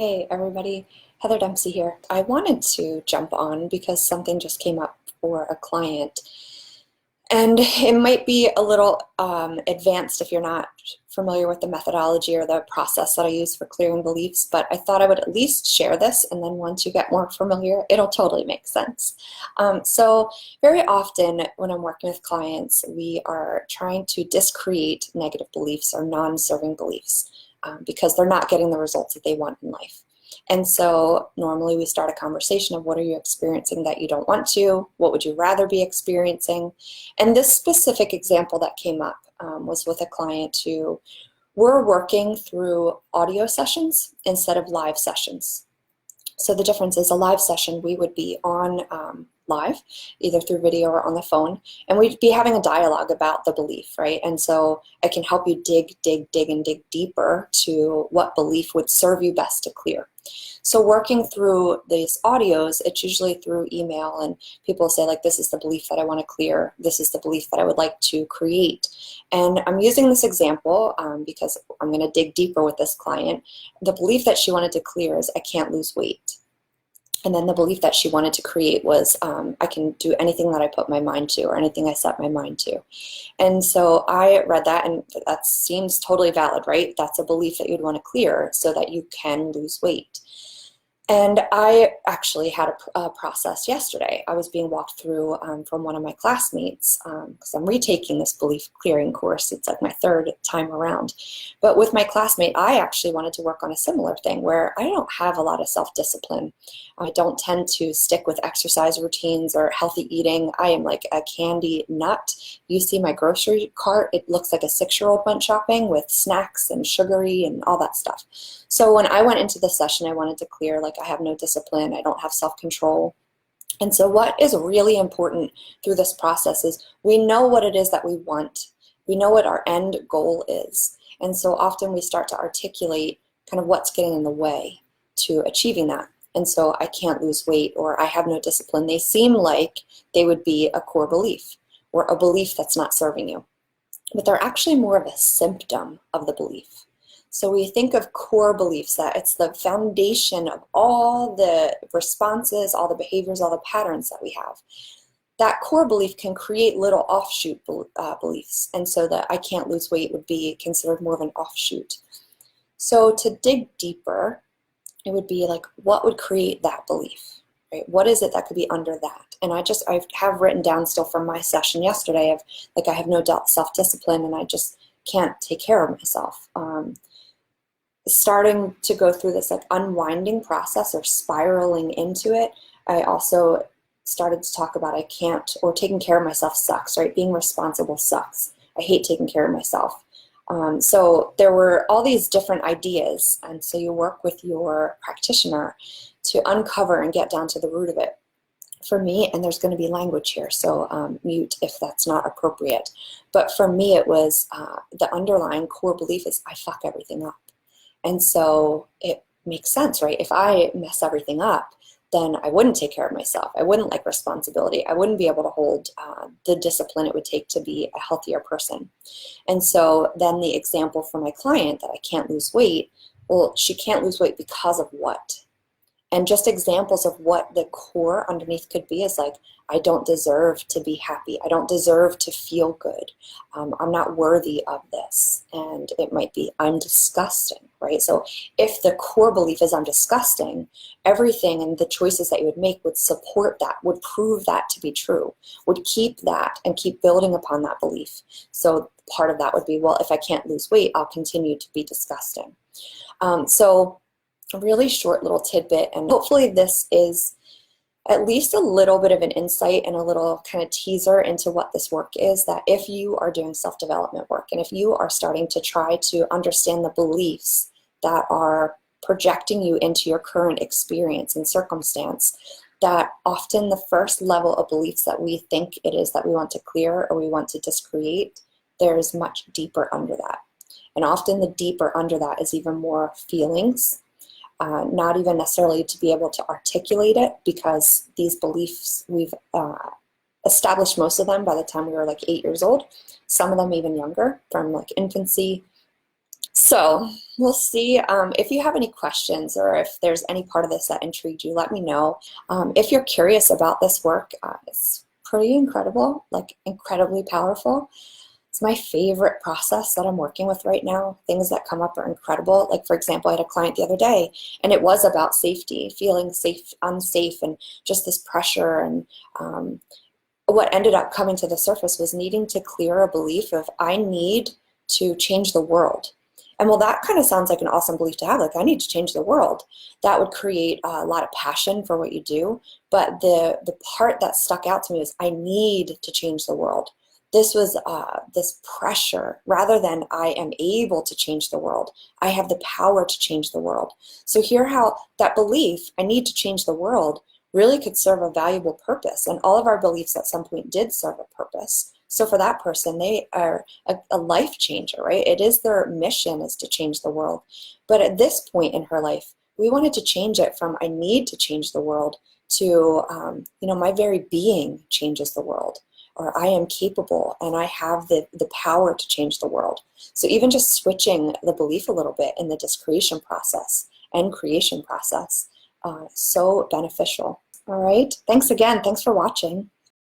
Hey everybody, Heather Dempsey here. I wanted to jump on because something just came up for a client, and it might be a little advanced if you're not familiar with the methodology or the process that I use for clearing beliefs, but I thought I would at least share this, and then once you get more familiar, it'll totally make sense. So very often when I'm working with clients, we are trying to discreate negative beliefs or non-serving beliefs because they're not getting the results that they want in life. And so normally we start a conversation of what are you experiencing that you don't want to? What would you rather be experiencing? And this specific example that came up was with a client who we're working through audio sessions instead of live sessions. So the difference is a live session, we would be on live, either through video or on the phone, and we'd be having a dialogue about the belief, right? And so I can help you dig, and dig deeper to what belief would serve you best to clear. So working through these audios, it's usually through email, and people say like, this is the belief that I want to clear, this is the belief that I would like to create. And I'm using this example because I'm going to dig deeper with this client. The belief that she wanted to clear is I can't lose weight. And then the belief that she wanted to create was I can do anything that I put my mind to or anything I set my mind to. And so I read that, and that seems totally valid, right? That's a belief that you'd want to clear so that you can lose weight. And I actually had a process yesterday. I was being walked through from one of my classmates because I'm retaking this belief clearing course. It's like my third time around. But with my classmate, I actually wanted to work on a similar thing where I don't have a lot of self-discipline. I don't tend to stick with exercise routines or healthy eating. I am like a candy nut. You see my grocery cart, it looks like a 6-year-old went shopping with snacks and sugary and all that stuff. So when I went into the session, I wanted to clear, like, I have no discipline, I don't have self-control. And so what is really important through this process is we know what it is that we want. We know what our end goal is. And so often we start to articulate kind of what's getting in the way to achieving that. And so I can't lose weight or I have no discipline. They seem like they would be a core belief or a belief that's not serving you. But they're actually more of a symptom of the belief. So we think of core beliefs, that it's the foundation of all the responses, all the behaviors, all the patterns that we have. That core belief can create little offshoot beliefs. And so that I can't lose weight would be considered more of an offshoot. So to dig deeper, it would be like, what would create that belief? Right? What is it that could be under that? And I have written down still from my session yesterday of like, I have no self-discipline and I just can't take care of myself. Starting to go through this like unwinding process or spiraling into it, I also started to talk about I can't, or taking care of myself sucks, right? Being responsible sucks. I hate taking care of myself. So there were all these different ideas, and so you work with your practitioner to uncover and get down to the root of it. For me, and there's going to be language here, so mute if that's not appropriate, but for me it was the underlying core belief is I fuck everything up. And so it makes sense, right? If I mess everything up, then I wouldn't take care of myself. I wouldn't like responsibility. I wouldn't be able to hold the discipline it would take to be a healthier person. And so then the example for my client that I can't lose weight, well, she can't lose weight because of what? And just examples of what the core underneath could be is like, I don't deserve to be happy. I don't deserve to feel good. I'm not worthy of this. And it might be, I'm disgusting, right? So if the core belief is I'm disgusting, everything and the choices that you would make would support that, would prove that to be true, would keep that and keep building upon that belief. So part of that would be, well, if I can't lose weight, I'll continue to be disgusting. So a really short little tidbit, and hopefully this is at least a little bit of an insight and a little kind of teaser into what this work is, that if you are doing self-development work and if you are starting to try to understand the beliefs that are projecting you into your current experience and circumstance, that often the first level of beliefs that we think it is that we want to clear or we want to discreate, there's much deeper under that. And often the deeper under that is even more feelings. Not even necessarily to be able to articulate it, because these beliefs, we've established most of them by the time we were like 8 years old, some of them even younger, from like infancy. So we'll see if you have any questions or if there's any part of this that intrigued you, let me know. If you're curious about this work, it's pretty incredible, like incredibly powerful. It's my favorite process that I'm working with right now. Things that come up are incredible. Like, for example, I had a client the other day, and it was about safety, feeling safe, unsafe, and just this pressure. And what ended up coming to the surface was needing to clear a belief of, I need to change the world. And well, that kind of sounds like an awesome belief to have, like, I need to change the world. That would create a lot of passion for what you do. But the part that stuck out to me is, I need to change the world. This was this pressure rather than I am able to change the world. I have the power to change the world. So hear how that belief, I need to change the world, really could serve a valuable purpose. And all of our beliefs at some point did serve a purpose. So for that person, they are a life changer, right? It is their mission is to change the world. But at this point in her life, we wanted to change it from I need to change the world to, my very being changes the world, or I am capable and I have the power to change the world. So even just switching the belief a little bit in the discretion process and creation process, so beneficial. All right, thanks again. Thanks for watching.